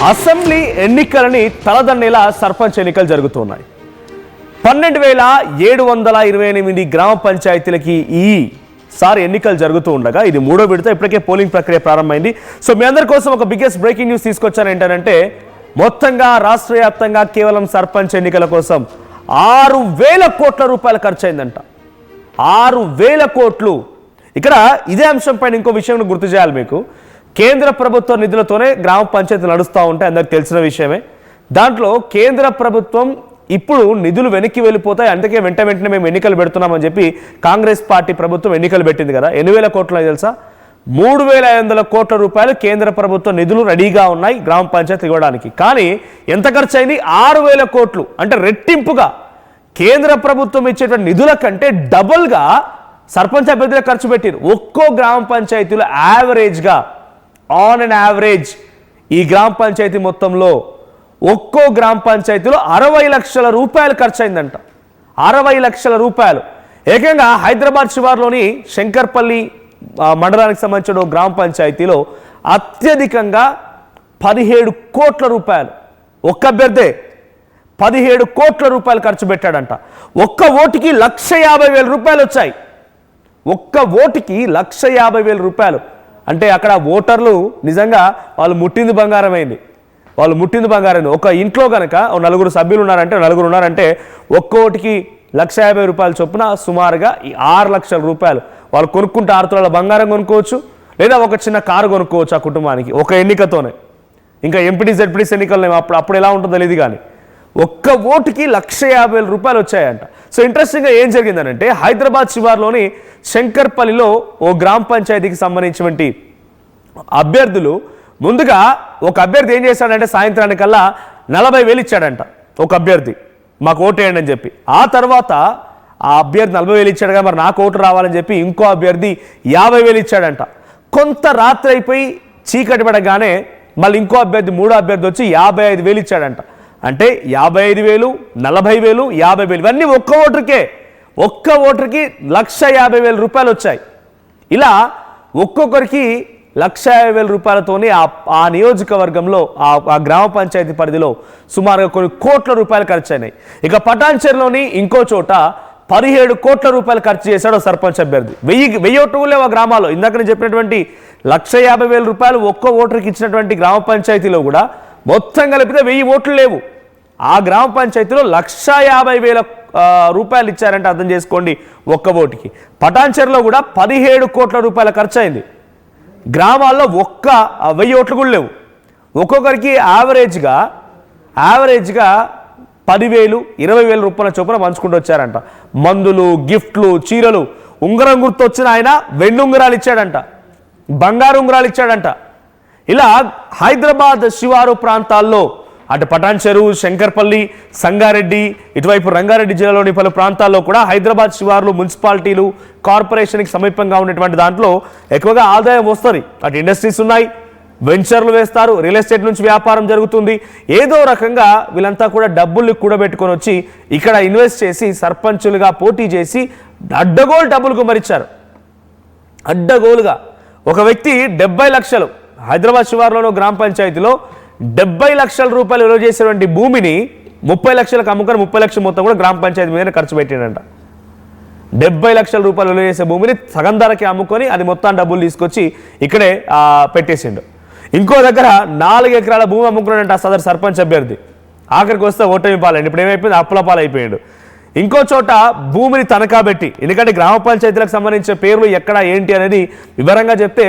Assembly ఎన్నికలని తలదన్నేలా sarpanch ఎన్నికలు జరుగుతున్నాయి. 12,728 గ్రామ పంచాయతీలకి ఈసారి ఎన్నికలు జరుగుతూ ఉండగా ఇది మూడో విడత. ఇప్పటికే పోలింగ్ ప్రక్రియ ప్రారంభమైంది. సో మీ అందరి కోసం ఒక బిగ్గెస్ట్ బ్రేకింగ్ న్యూస్ తీసుకొచ్చాను. ఏంటంటే మొత్తంగా రాష్ట్ర వ్యాప్తంగా కేవలం సర్పంచ్ ఎన్నికల కోసం 6,000 కోట్ల రూపాయలు ఖర్చు అయిందంట. 6,000 కోట్లు. ఇక్కడ ఇదే అంశం పైన ఇంకో విషయం గుర్తు చేయాలి మీకు. కేంద్ర ప్రభుత్వ నిధులతోనే గ్రామ పంచాయతీలు నడుస్తూ ఉంటాయి, అందరికి తెలిసిన విషయమే. దాంట్లో కేంద్ర ప్రభుత్వం ఇప్పుడు నిధులు వెనక్కి వెళ్ళిపోతాయి, అందుకే వెంటనే మేము ఎన్నికలు పెడుతున్నామని చెప్పి కాంగ్రెస్ పార్టీ ప్రభుత్వం ఎన్నికలు పెట్టింది కదా. 8,000 కోట్లు తెలుసా? 3,500 కోట్ల రూపాయలు కేంద్ర ప్రభుత్వ నిధులు రెడీగా ఉన్నాయి గ్రామ పంచాయతీ ఇవ్వడానికి. కానీ ఎంత ఖర్చు అయింది? 6,000 కోట్లు. అంటే రెట్టింపుగా కేంద్ర ప్రభుత్వం ఇచ్చేటువంటి నిధుల కంటే డబుల్గా సర్పంచ్ అభ్యర్థులకు ఖర్చు పెట్టారు. ఒక్కో గ్రామ పంచాయతీలో యావరేజ్గా ఆన్ అండ్ యావరేజ్ ఈ గ్రామ పంచాయతీ మొత్తంలో ఒక్కో గ్రామ పంచాయతీలో 60 లక్షల రూపాయలు ఖర్చు అయిందంట. 60 లక్షల రూపాయలు. ఏకంగా హైదరాబాద్ శివార్లోని శంకర్పల్లి మండలానికి సంబంధించిన గ్రామ పంచాయతీలో అత్యధికంగా 17 కోట్ల రూపాయలు ఒక్క అభ్యర్థే 17 కోట్ల రూపాయలు ఖర్చు పెట్టాడంట. ఒక్క ఓటుకి 1,50,000 రూపాయలు వచ్చాయి. ఒక్క ఓటుకి 1,50,000 రూపాయలు. అంటే అక్కడ ఓటర్లు నిజంగా వాళ్ళు ముట్టింది బంగారం అయింది. వాళ్ళు ముట్టింది బంగారం. ఒక ఇంట్లో కనుక 4 సభ్యులు ఉన్నారంటే ఒక్క ఓటుకి 1,50,000 రూపాయలు చొప్పున సుమారుగా 6 లక్షల రూపాయలు వాళ్ళు కొనుక్కుంటే 6 తులాల బంగారం కొనుక్కోవచ్చు, లేదా ఒక చిన్న కారు కొనుక్కోవచ్చు ఆ కుటుంబానికి ఒక ఎన్నికతోనే. ఇంకా ఎంపీటీ జెడ్పీటీసీ ఎన్నికలు అప్పుడు ఎలా ఉంటుందో తెలియదు. కానీ ఒక్క ఓటుకి 1,50,000 రూపాయలు వచ్చాయంట. సో ఇంట్రెస్టింగ్గా ఏం జరిగిందనంటే హైదరాబాద్ శివార్లోని శంకర్పల్లిలో ఓ గ్రామ పంచాయతీకి సంబంధించినటువంటి అభ్యర్థులు ముందుగా ఒక అభ్యర్థి ఏం చేశాడంటే సాయంత్రానికల్లా 40,000 ఇచ్చాడంట ఒక అభ్యర్థి, మాకు ఓటు వేయండి అని చెప్పి. ఆ తర్వాత ఆ అభ్యర్థి 40,000 ఇచ్చాడుగా, మరి నాకు ఓటు రావాలని చెప్పి ఇంకో అభ్యర్థి 50,000 ఇచ్చాడంట. కొంత రాత్రి అయిపోయి చీకటి పడగానే మళ్ళీ ఇంకో అభ్యర్థి మూడో అభ్యర్థి వచ్చి 55,000 ఇచ్చాడంట. అంటే 55,000, 40,000, 50,000 ఇవన్నీ ఒక్క ఓటర్కి 1,50,000 రూపాయలు వచ్చాయి. ఇలా ఒక్కొక్కరికి 1,50,000 రూపాయలతోనే ఆ నియోజకవర్గంలో ఆ గ్రామ పంచాయతీ పరిధిలో సుమారుగా కొన్ని కోట్ల రూపాయలు ఖర్చు అయినాయి. ఇక పటాన్చెరులోని ఇంకో చోట 17 కోట్ల రూపాయలు ఖర్చు చేశాడు సర్పంచ్ అభ్యర్థి. 1000 ఓట్లు లేవు ఆ గ్రామాల్లో. ఇందాక నేను చెప్పినటువంటి 1,50,000 రూపాయలు ఒక్కో ఓటర్కి ఇచ్చినటువంటి గ్రామ పంచాయతీలో కూడా మొత్తం కలిపితే 1000 ఓట్లు లేవు. ఆ గ్రామ పంచాయతీలో 1,50,000 రూపాయలు ఇచ్చారంటే అర్థం చేసుకోండి ఒక్క ఓటుకి. పటాన్చెరులో కూడా 17 కోట్ల రూపాయల ఖర్చు అయింది. గ్రామాల్లో 1000 ఓట్లు కూడా లేవు. ఒక్కొక్కరికి యావరేజ్గా 10,000, 20,000 రూపాయల చొప్పున పంచుకుంటూ వచ్చారంట. మందులు, గిఫ్ట్లు, చీరలు. ఉంగరం గుర్తు వచ్చిన ఆయన వెండి ఉంగరాలు ఇచ్చాడంట, బంగారు ఉంగరాలు ఇచ్చాడంట. ఇలా హైదరాబాద్ శివారు ప్రాంతాల్లో అటు పటాన్చెరు, శంకర్పల్లి, సంగారెడ్డి, ఇటువైపు రంగారెడ్డి జిల్లాలోని పలు ప్రాంతాల్లో కూడా హైదరాబాద్ శివార్లు, మున్సిపాలిటీలు, కార్పొరేషన్కి సమీపంగా ఉన్నటువంటి దాంట్లో ఎక్కువగా ఆదాయం వస్తుంది. అటు ఇండస్ట్రీస్ ఉన్నాయి, వెంచర్లు వేస్తారు, రియల్ ఎస్టేట్ నుంచి వ్యాపారం జరుగుతుంది. ఏదో రకంగా వీళ్ళంతా కూడా డబ్బుల్ని కూడబెట్టుకొని వచ్చి ఇక్కడ ఇన్వెస్ట్ చేసి సర్పంచులుగా పోటీ చేసి అడ్డగోలు డబ్బులు కుమరిచ్చారు. అడ్డగోలుగా ఒక వ్యక్తి 70 లక్షలు హైదరాబాద్ శివార్లోని గ్రామ పంచాయతీలో 70 లక్షల రూపాయలు విలువ చేసేటువంటి భూమిని 30 లక్షలకు అమ్ముకొని 30 లక్షల మొత్తం కూడా గ్రామ పంచాయతీ మీద ఖర్చు పెట్టాడంట. 70 లక్షల రూపాయలు విలువ చేసే భూమిని సగం ధరకి అమ్ముకొని అది మొత్తం డబ్బులు తీసుకొచ్చి ఇక్కడే పెట్టేసిండు. ఇంకో దగ్గర 4 ఎకరాల భూమి అమ్ముకున్నాడంట సదరు సర్పంచ్ అభ్యర్థి. ఆఖరికి వస్తే ఓటమి పాలండి. ఇప్పుడు ఏమైపోయింది? అప్పుల పాలైపోయాడు. ఇంకో చోట భూమిని తనఖా పెట్టి, ఎందుకంటే గ్రామ పంచాయతీలకు సంబంధించిన పేర్లు ఎక్కడ ఏంటి అనేది వివరంగా చెప్తే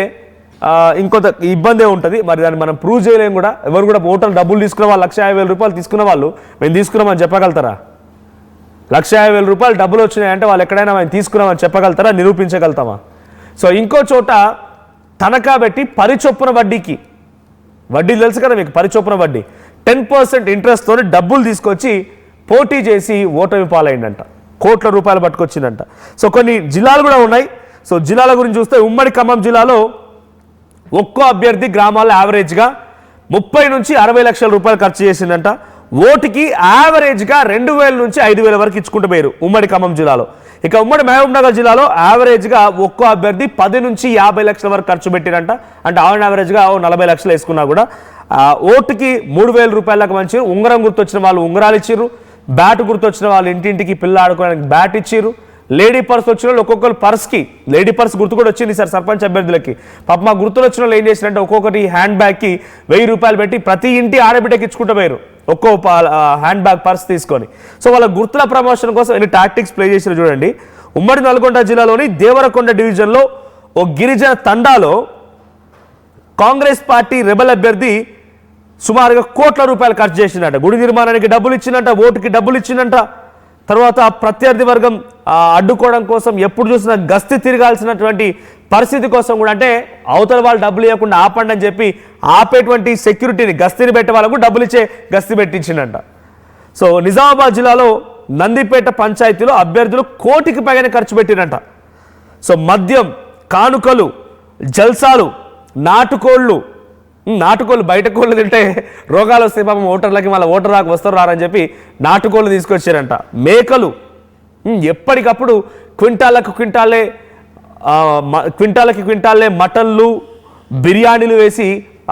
ఇంకొంత ఇబ్బందే ఉంటుంది. మరి దాన్ని మనం ప్రూవ్ చేయలేము కూడా. ఎవరు కూడా ఓటర్లు డబ్బులు తీసుకున్న వాళ్ళు 1,50,000 రూపాయలు తీసుకున్న వాళ్ళు మేము తీసుకున్నామని చెప్పగలుగుతారా? 1,50,000 రూపాయలు డబ్బులు వచ్చినాయంటే వాళ్ళు ఎక్కడైనా మేము తీసుకున్నామని చెప్పగలుగుతారా? నిరూపించగలుగుతామా? సో ఇంకో చోట తనఖా పెట్టి పరిచొప్పున వడ్డీ తెలుసు కదా మీకు, పరిచొప్పున వడ్డీ 10% ఇంట్రెస్ట్తో డబ్బులు తీసుకొచ్చి పోటీ చేసి ఓటమి పాలైందంట. కోట్ల రూపాయలు పట్టుకొచ్చిందంట. సో కొన్ని జిల్లాలు కూడా ఉన్నాయి. సో జిల్లాల గురించి చూస్తే ఉమ్మడి ఖమ్మం జిల్లాలో ఒక్కో అభ్యర్థి గ్రామాల్లో యావరేజ్గా 30 నుంచి 60 లక్షల రూపాయలు ఖర్చు చేసిందంట. ఓటుకి యావరేజ్గా 2,000 నుంచి 5,000 వరకు ఇచ్చుకుంటూ పోయారు ఉమ్మడి ఖమ్మం జిల్లాలో. ఇక ఉమ్మడి మహబూబ్ నగర్ జిల్లాలో యావరేజ్గా ఒక్కో అభ్యర్థి 10 నుంచి 50 లక్షల వరకు ఖర్చు పెట్టిరంట. అంటే ఆన్ యావరేజ్గా 40 లక్షలు వేసుకున్నా కూడా ఓటుకి 3,000 రూపాయలకు మంచి ఉంగరం గుర్తొచ్చిన వాళ్ళు ఉంగరాలు ఇచ్చిర్రు, బ్యాట్ గుర్తొచ్చిన వాళ్ళు ఇంటింటికి పిల్ల ఆడుకోవడానికి బ్యాట్ ఇచ్చిర్రు, లేడీ పర్స్ వచ్చిన వాళ్ళు ఒక్కొక్కరు పర్స్కి లేడీ పర్స్ గుర్తు కూడా వచ్చింది సార్ సర్పంచ్ అభ్యర్థులకి. పాప మా గుర్తులు వచ్చిన వాళ్ళు ఏం చేసినట్టే ఒక్కొక్కటి హ్యాండ్ బ్యాగ్కి 1000 రూపాయలు పెట్టి ప్రతి ఇంటి ఆడబిడ్డకి ఇచ్చుకుంటూ పోయారు ఒక్కో హ్యాండ్ బ్యాగ్ పర్స్ తీసుకొని. సో వాళ్ళ గుర్తుల ప్రమోషన్ కోసం ఎన్ని టాక్టిక్స్ ప్లే చేసినా చూడండి. ఉమ్మడి నల్గొండ జిల్లాలోని దేవరకొండ డివిజన్లో ఓ గిరిజన తండాలో కాంగ్రెస్ పార్టీ రెబల్ అభ్యర్థి సుమారుగా కోట్ల రూపాయలు ఖర్చు చేసిందంట. గుడి నిర్మాణానికి డబ్బులు ఇచ్చిందంట, ఓటుకి డబ్బులు ఇచ్చిందంట. తర్వాత ప్రత్యర్థి వర్గం అడ్డుకోవడం కోసం ఎప్పుడు చూసినా గస్తీ తిరగాల్సినటువంటి పరిస్థితి కోసం కూడా, అంటే అవతల వాళ్ళు డబ్బులు ఇవ్వకుండా ఆపండి అని చెప్పి ఆపేటువంటి సెక్యూరిటీని గస్తీని పెట్టే వాళ్ళకు డబ్బులు ఇచ్చే గస్తీ పెట్టించిందంట. సో నిజామాబాద్ జిల్లాలో నందిపేట పంచాయతీలో అభ్యర్థులు కోటికి పైగానే ఖర్చు పెట్టిరంట. సో మద్యం, కానుకలు, జల్సాలు, నాటుకోళ్ళు బయట కోళ్ళు తింటే రోగాలు వస్తాయి పాపం ఓటర్లకి, మళ్ళీ ఓటర్ రాకు వస్తారు రారని చెప్పి నాటుకోళ్ళు తీసుకొచ్చారంట. మేకలు ఎప్పటికప్పుడు క్వింటాలకి క్వింటాలే మటన్లు, బిర్యానీలు వేసి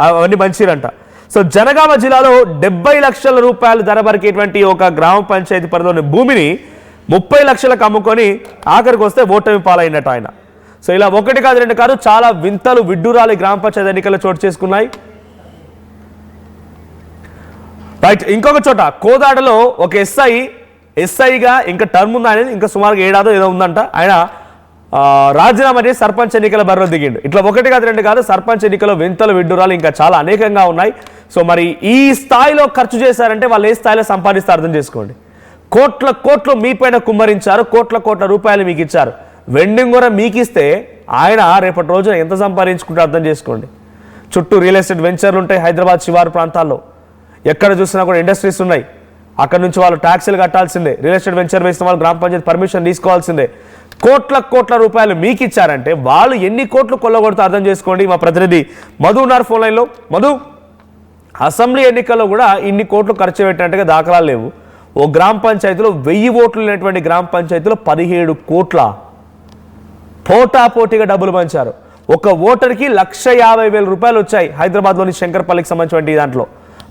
అవన్నీ పంచిరంట. సో జనగామ జిల్లాలో 70 లక్షల రూపాయలు ధర పలికేటువంటి ఒక గ్రామ పంచాయతీ పరిధిలోని భూమిని 30 లక్షలకు అమ్ముకొని ఆఖరికి వస్తే ఓటమి పాలైనట్టు ఆయన. సో ఇలా 1 కాదు 2 కాదు చాలా వింతలు విడ్డూరాలు గ్రామ పంచాయతీ ఎన్నికల్లో చోటు చేసుకున్నాయి. రైట్, ఇంకొక చోట కోదాడలో ఒక ఎస్ఐగా ఇంకా టర్మ్ ఉంది అనేది, ఇంకా సుమారుగా 7 ఏదో ఉందంట. ఆయన రాజీనామా చేసి సర్పంచ్ ఎన్నికల బరిలో దిగిండు. ఇట్లా 1 కాదు 2 కాదు సర్పంచ్ ఎన్నికల్లో వింతలు విడ్డూరాలు ఇంకా చాలా అనేకంగా ఉన్నాయి. సో మరి ఈ స్థాయిలో ఖర్చు చేశారంటే వాళ్ళు ఏ స్థాయిలో సంపాదిస్తే అర్థం చేసుకోండి. కోట్లు మీపైన కుమ్మరించారు, కోట్ల రూపాయలు మీకు ఇచ్చారు. వెండింగ్ కూడా మీకు ఇస్తే ఆయన రేపటి రోజున ఎంత సంపాదించుకుంటే అర్థం చేసుకోండి. చుట్టూ రియల్ ఎస్టేట్ వెంచర్లు ఉంటాయి హైదరాబాద్ శివారు ప్రాంతాల్లో, ఎక్కడ చూసినా కూడా ఇండస్ట్రీస్ ఉన్నాయి. అక్కడ నుంచి వాళ్ళు ట్యాక్సీలు కట్టాల్సిందే, రియల్ ఎస్టేట్ వెంచర్ వేసిన వాళ్ళు గ్రామ పంచాయతీ పర్మిషన్ తీసుకోవాల్సిందే. కోట్ల రూపాయలు మీకు ఇచ్చారంటే వాళ్ళు ఎన్ని కోట్లు కొల్లగొడితే అర్థం చేసుకోండి. మా ప్రతినిధి మధు ఉన్నారు ఫోన్ లైన్లో. మధు, అసెంబ్లీ ఎన్నికల్లో కూడా ఇన్ని కోట్లు ఖర్చు పెట్టినట్టుగా దాఖలాలు లేవు. ఓ గ్రామ పంచాయతీలో 1000 ఓట్లు లేనటువంటి గ్రామ పంచాయతీలో 17 కోట్ల పోటాపోటీగా డబ్బులు పంచారు. ఒక ఓటర్కి 1,50,000 రూపాయలు వచ్చాయి. హైదరాబాద్లోని శంకర్పల్లికి సంబంధించిన దాంట్లో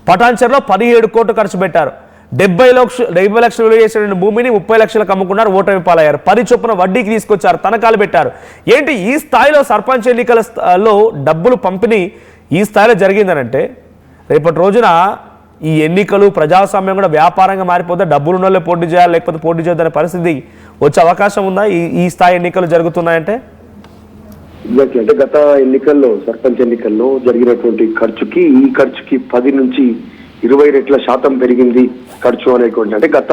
పటాన్చెర్లో 17 కోట్లు ఖర్చు పెట్టారు. 70 లక్షలు విలువ చేసిన భూమిని 30 లక్షలకు అమ్ముకున్నారు, ఓటమి పాలయ్యారు. 10 చొప్పున వడ్డీకి తీసుకొచ్చారు, తనఖాలు పెట్టారు. ఏంటి ఈ స్థాయిలో సర్పంచ్ ఎన్నికలలో డబ్బులు పంపిణీ ఈ స్థాయిలో జరిగిందనంటే రేపటి రోజున ఈ ఎన్నికలు ప్రజాస్వామ్యం కూడా వ్యాపారంగా మారిపోతే డబ్బులు ఉన్న వాళ్ళే పోటీ చేయాలి, లేకపోతే పోటీ చేయద్దనే పరిస్థితి వచ్చే అవకాశం ఉందా ఈ స్థాయి ఎన్నికలు జరుగుతున్నాయంటే? అంటే గత ఎన్నికల్లో సర్పంచ్ ఎన్నికల్లో జరిగినటువంటి ఖర్చుకి ఈ ఖర్చుకి 10 నుంచి 20 రెట్ల శాతం పెరిగింది ఖర్చు అనేటువంటి. అంటే గత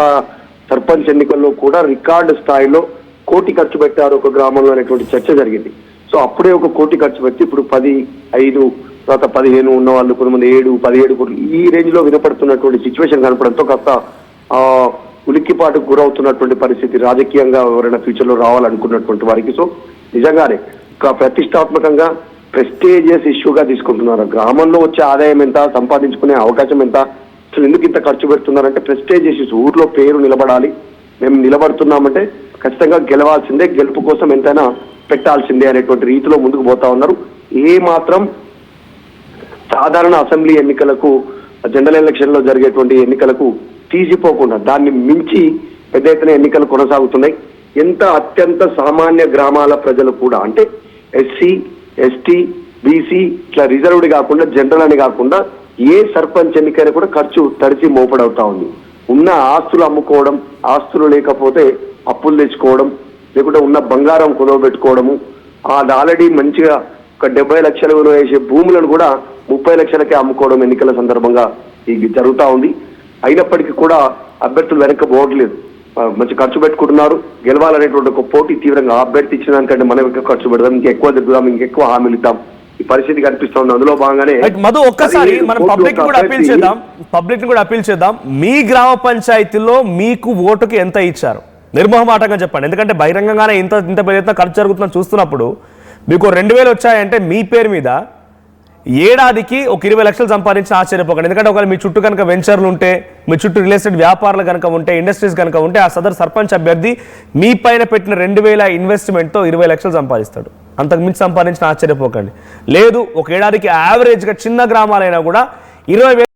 సర్పంచ్ ఎన్నికల్లో కూడా రికార్డు స్థాయిలో 1 కోటి ఖర్చు పెట్టారు ఒక గ్రామంలో అనేటువంటి చర్చ జరిగింది. సో అప్పుడే 1 కోటి ఖర్చు పెట్టి ఇప్పుడు 10, 5 తర్వాత 15 ఉన్న వాళ్ళు కొంతమంది 7, 17 కోట్లు ఈ రేంజ్ లో వినపడుతున్నటువంటి సిచ్యువేషన్ కనపడంతో కాస్త ఉలిక్కిపాటుకు గురవుతున్నటువంటి పరిస్థితి రాజకీయంగా ఎవరైనా ఫ్యూచర్ లో రావాలనుకున్నటువంటి వారికి. సో నిజంగానే ప్రతిష్టాత్మకంగా ప్రెస్టేజియస్ ఇష్యూగా తీసుకుంటున్నారు. గ్రామంలో వచ్చే ఆదాయం ఎంత, సంపాదించుకునే అవకాశం ఎంత, అసలు ఎందుకు ఇంత ఖర్చు పెడుతున్నారంటే ప్రెస్టేజియస్ ఇష్యూ. ఊర్లో పేరు నిలబడాలి, మేము నిలబడుతున్నామంటే ఖచ్చితంగా గెలవాల్సిందే, గెలుపు కోసం ఎంతైనా పెట్టాల్సిందే అనేటువంటి రీతిలో ముందుకు పోతా ఉన్నారు. ఏ మాత్రం సాధారణ అసెంబ్లీ ఎన్నికలకు, జనరల్ ఎలక్షన్ లో జరిగేటువంటి ఎన్నికలకు తీసిపోకుండా దాన్ని మించి పెద్ద ఎత్తున ఎన్నికలు కొనసాగుతున్నాయి. ఎంత అత్యంత సామాన్య గ్రామాల ప్రజలు కూడా, అంటే ఎస్సీ, ఎస్టీ, బీసీ ఇట్లా రిజర్వ్డ్ కాకుండా జనరల్ అని కాకుండా ఏ సర్పంచ్ ఎన్నికైనా కూడా ఖర్చు తడిచి మోపడవుతా ఉంది. ఉన్న ఆస్తులు అమ్ముకోవడం, ఆస్తులు లేకపోతే అప్పులు తెచ్చుకోవడం, లేకుంటే ఉన్న బంగారం కుదవబెట్టుకోవడము, అది ఆల్రెడీ మంచిగా ఒక 70 లక్షల విలువ వేసే భూములను కూడా 30 లక్షలకే అమ్ముకోవడం ఎన్నికల సందర్భంగా ఇది జరుగుతూ ఉంది. అయినప్పటికీ కూడా అభ్యర్థులు వెనక్కి పోవట్లేదు, మంచి ఖర్చు పెట్టుకుంటున్నారు. గెలవాలనేటువంటి ఒక పోటీ తీవ్రంగా అభ్యర్థి ఇచ్చిన దానికంటే మనం ఇంకా ఖర్చు పెడదాం, ఇంకెక్కువ దిద్దుదాం, ఇంకెక్కువ హామీలు ఇద్దాం, ఈ పరిస్థితి కనిపిస్తుంది. అందులో భాగంగానే మధు ఒక్కసారి మనం పబ్లిక్ కూడా అపీల్ చేద్దాం. మీ గ్రామ పంచాయతీలో మీకు ఓటుకి ఎంత ఇచ్చారు నిర్మోహమాటంగా చెప్పండి. ఎందుకంటే బహిరంగంగానే ఇంత పెద్ద ఖర్చు జరుగుతుందని చూస్తున్నప్పుడు మీకు 2,000 వచ్చాయంటే మీ పేరు మీద ఏడాదికి ఒక 20 లక్షలు సంపాదించిన ఆశ్చర్యపోకండి. ఎందుకంటే ఒకవేళ మీ చుట్టూ కనుక వెంచర్లు ఉంటే, మీ చుట్టూ రియల్ ఎస్టేట్ వ్యాపారాలు కనుక ఉంటే, ఇండస్ట్రీస్ కనుక ఉంటే, ఆ సదరు సర్పంచ్ అభ్యర్థి మీ పైన పెట్టిన 2000 ఇన్వెస్ట్మెంట్తో 20 లక్షలు సంపాదిస్తాడు. అంతకు మించి సంపాదించిన ఆశ్చర్యపోకండి. లేదు ఒక ఏడాదికి యావరేజ్గా చిన్న గ్రామాలైనా కూడా 20,000